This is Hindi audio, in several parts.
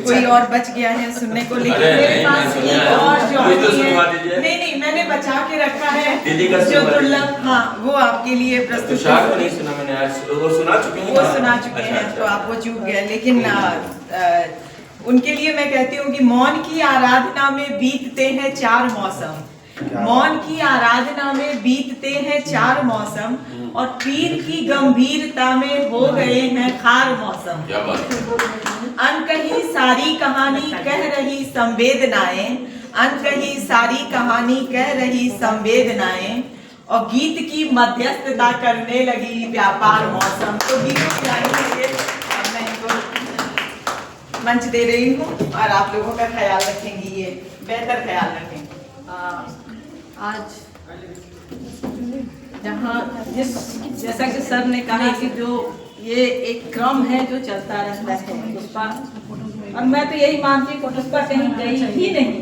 कोई और बच गया है सुनने को, लेकिन मेरे पास एक और जो है, नहीं मैंने बचा के रखा है जो दुर्लभ, हाँ वो आपके लिए प्रस्तुत तुषार को नहीं सुना मैंने आज, वो सुना चुके हैं, वो सुना चुके हैं तो आप वो चूक गए, लेकिन उनके लिए मैं कहती हूँ कि मौन की आराधना में बीतते हैं 4 मौसम, मौन की आराधना में बीतते हैं 4 मौसम, और पीर की गंभीरता में हो गए हैं खार मौसम। क्या बात है। अनकही सारी कहानी कह रही संवेदनाएं, अनकही सारी कहानी कह रही संवेदनाएं, और गीत की मध्यस्थता करने लगी व्यापार मौसम। तो गीतों की लाइन के लिए अब मैं इनको मंच दे रही हूँ और आप लोगों का ख्याल रखेंगी, ये बेहतर ख्याल रखेंगे। आज जहाँ जैसा कि सर ने कहा कि जो ये एक क्रम है जो चलता रहता है पुष्पा, और मैं तो यही मानती हूँ पुष्पा कहीं गई ही नहीं,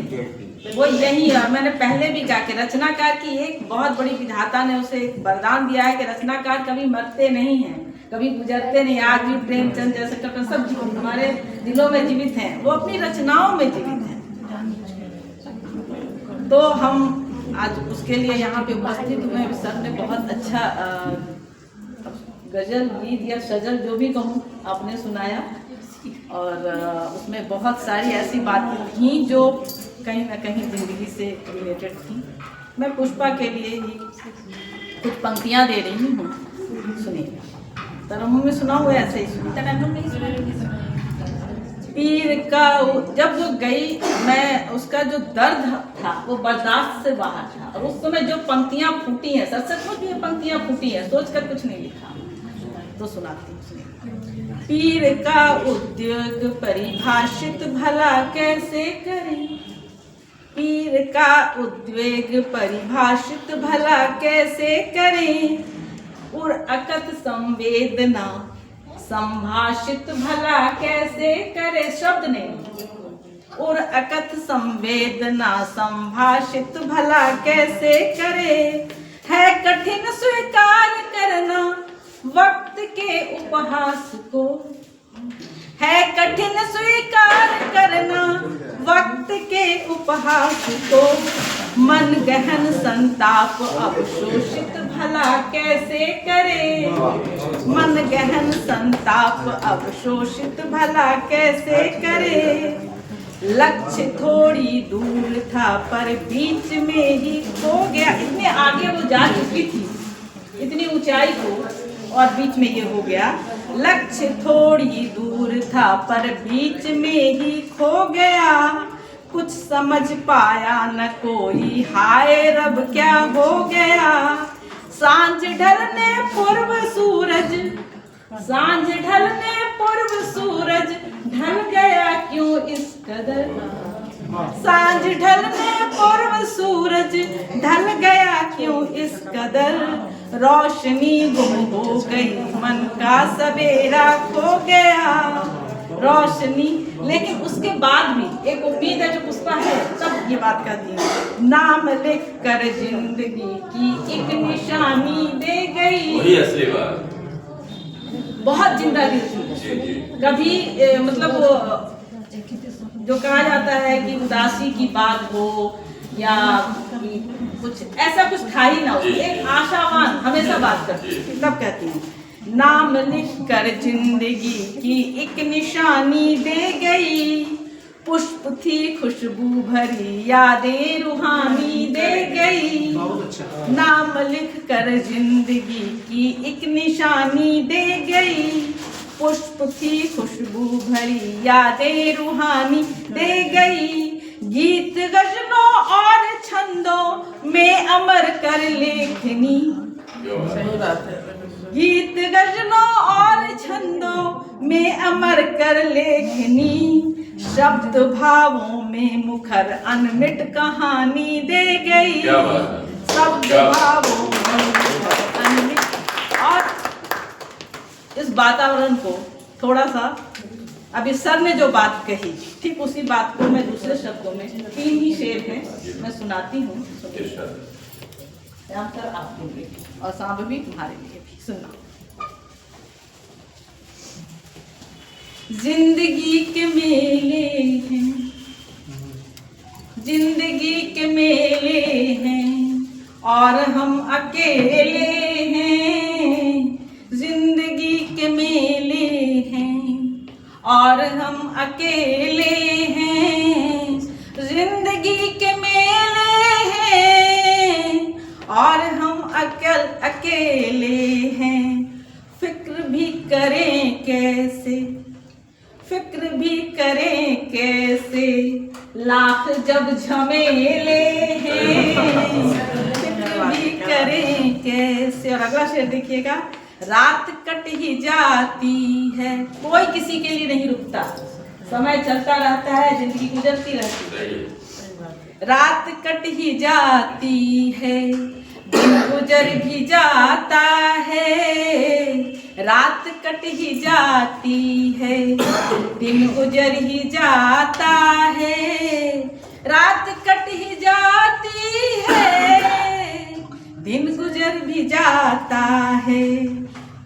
वो यही है। मैंने पहले भी कहा कि रचनाकार की एक बहुत बड़ी विधाता ने उसे एक वरदान दिया है कि रचनाकार कभी मरते नहीं हैं, कभी गुजरते नहीं। आज भी प्रेमचंद जैसे कभी सब हमारे दिलों में जीवित हैं, वो अपनी रचनाओं में जीवित हैं। तो हम आज उसके लिए यहाँ पे उपस्थित हुए। सर ने बहुत अच्छा गजल गीत या सजल जो भी कहूँ आपने सुनाया, और उसमें बहुत सारी ऐसी बातें थी जो कहीं ना कहीं ज़िंदगी से रिलेटेड थी। मैं पुष्पा के लिए ही कुछ पंक्तियाँ दे रही हूँ, सुनिए। तरन्नुम में सुना हुआ ऐसे ही सुनिए। तरन्नुम नहीं सुना। पीर का जब वो गई, मैं उसका जो दर्द था वो बर्दाश्त से बाहर था, और उस समय जो पंक्तियाँ फूटी हैं, सचमुच ये पंक्तियाँ फूटी हैं, सोचकर कुछ नहीं लिखा, तो सुनाती हूँ। पीर का उद्योग परिभाषित भला कैसे करें, पीर का उद्वेग परिभाषित भला कैसे करें, और अकत संवेदना संभाषित भला कैसे करे, शब्द नहीं, और अकथ संवेदना संभाषित भला कैसे करे, है कठिन स्वीकार करना वक्त के उपहास को, है कठिन स्वीकार करना वक्त के उपहास को, मन गहन संताप अवशोषित भला कैसे करे, मन गहन संताप अवशोषित भला कैसे करे, लक्ष्य थोड़ी दूर था पर बीच में ही खो गया। इतने आगे वो जा चुकी थी, इतनी ऊंचाई को, और बीच में ये हो गया। लक्ष्य थोड़ी दूर था पर बीच में ही खो गया, कुछ समझ पाया न कोई, हाय रब क्या हो गया। सांझ ढलने पूर्व सूरज, सांझ ढलने पूर्व सूरज ढल गया क्यों इस कदर, सांझ ढलने पूर्व सूरज ढल गया क्यों इस कदर, रोशनी गुम हो गई मन का सवेरा खो गया, रोशनी। लेकिन उसके बाद भी एक उम्मीद है जो पुष्पा है, तब ये बात कहती है, नाम लिख कर जिंदगी की एक निशानी दे गई। वही असली बात, बहुत जिंदगी थी कभी, मतलब वो जो कहा जाता है कि उदासी की बात हो या कुछ ऐसा कुछ था ही ना, एक आशावान हमेशा बात करती, तब कहती हूँ, नाम लिख कर जिंदगी की एक निशानी दे गई, पुष्प थी खुशबू भरी यादें रूहानी दे गई, नाम लिख कर जिंदगी की एक निशानी दे गई, पुष्प थी खुशबू भरी यादें रूहानी दे गई, गीत गजलों और छंदों में अमर कर लेखनी, गीत गजलों और छंदों में अमर कर लेखनी, शब्द भावों में मुखर अनमिट कहानी दे गई, शब्द भावों में मुखर अनमिट। और इस वातावरण को थोड़ा सा, अभी सर ने जो बात कही, ठीक उसी बात को मैं दूसरे शब्दों में, 3 ही शेर हैं, मैं सुनाती हूँ। सर आपके लिए और सांब भी तुम्हारे लिए भी सुनना। जिंदगी के मेले और हम अकेले हैं, जिंदगी के मेले हैं। और हम अकेले हैं, जिंदगी के मेले हैं। और हम अकेले हैं, फिक्र भी करें कैसे, फिक्र भी करें कैसे, लाख जब झमेले हैं। फिक्र भी करें कैसे। और अगला शेर देखिएगा, रात कट ही जाती है, कोई किसी के लिए नहीं रुकता, समय चलता रहता है, जिंदगी गुजरती रहती है। रात कट ही जाती है, दिन गुजर भी जाता है। रात कट ही जाती है, दिन गुजर ही जाता है। रात कट ही जाती है, दिन गुजर भी जाता है।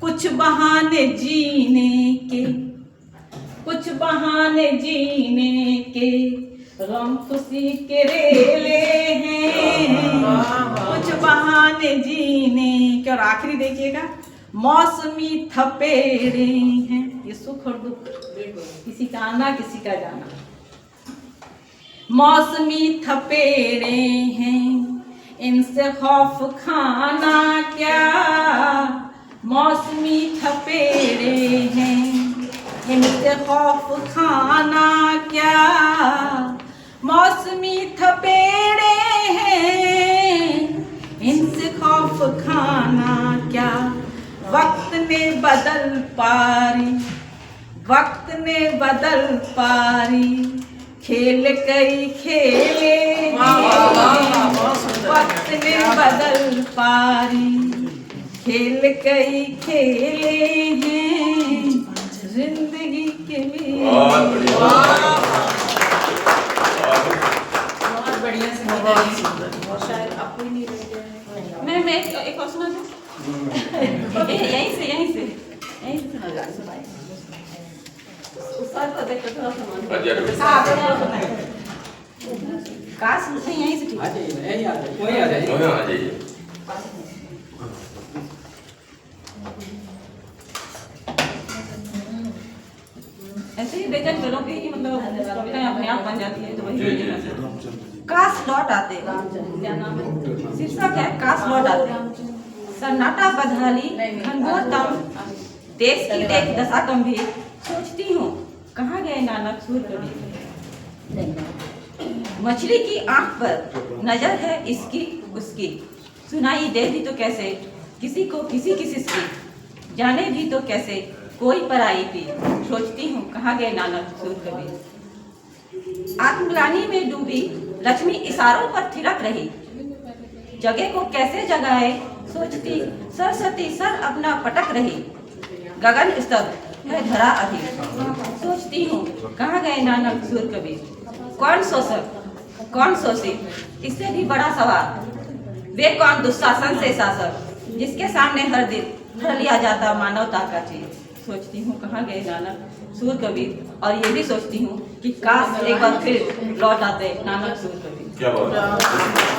कुछ बहाने जीने के, कुछ बहाने जीने के, गम खुशी के रेले हैं। कुछ बहाने जीने के। और आखिरी देखिएगा, मौसमी थपेड़े हैं, ये सुख और दुख, किसी का आना किसी का जाना। मौसमी थपेड़े हैं, इनसे खौफ खाना क्या। मौसमी थपेड़े हैं, इनसे खौफ खाना क्या। मौसमी थपेड़े हैं, इनसे खौफ खाना क्या। वक्त ने बदल पारी, वक्त ने बदल पारी, खेल कई खेले हैं। वक्त ने बदल पारी, खेल कई खेले हैं, जिंदगी के लिए। बहुत बढ़िया। बहुत बढ़िया से शायद आपको ही नहीं रह गया। मैं एक और सुना दूं? यहीं से सुनाइए। उस साल को देख के थोड़ा सा मन। हाँ, काश नहीं, यहीं से ठीक। आ जाइए, यहीं आ जाइए, वहीं आ जाइए। वहाँ आ जाइए। ऐसे ही बेचैन करोगे कि मतलब कविताएं अपने आप बन जाती है, तो वही जी, जी, बोलिएगा। काश लौट आते। क्या नाम है? शीर्षक है काश लौट आते। सन्नाटा बदहाली घनघोरतम, देश की देख दशा गंभीर। सोचती हूँ कहाँ गए नानक सूर कबीर। मछली की आंख पर नजर है इसकी उसकी, सुनाई दे भी तो कैसे किसी को किसी की सिसकी, जाने भी तो कैसे कोई पराई पी। सोचती हूँ कहाँ गए नानक सूर कबीर। आत्मग्लानि में डूबी लक्ष्मी इशारों पर थिरक रही, जगह को कैसे जगाए सोचती सरस्वती सर अपना पटक रही। गगन स्तब्ध है धरा अभी, सोचती हूँ कहाँ गए नानक सूर कबीर। कौन शोषक कौन शोषित, इससे भी बड़ा सवाल। वे कौन दुशासन से शासक, जिसके सामने हर दिन धर लिया जाता मानवता का चीज। सोचती हूँ कहाँ गए नानक सूर कबीर। और ये भी सोचती हूँ कि काश एक बार फिर लौट आते नानक सूर कबीर। क्या बात है।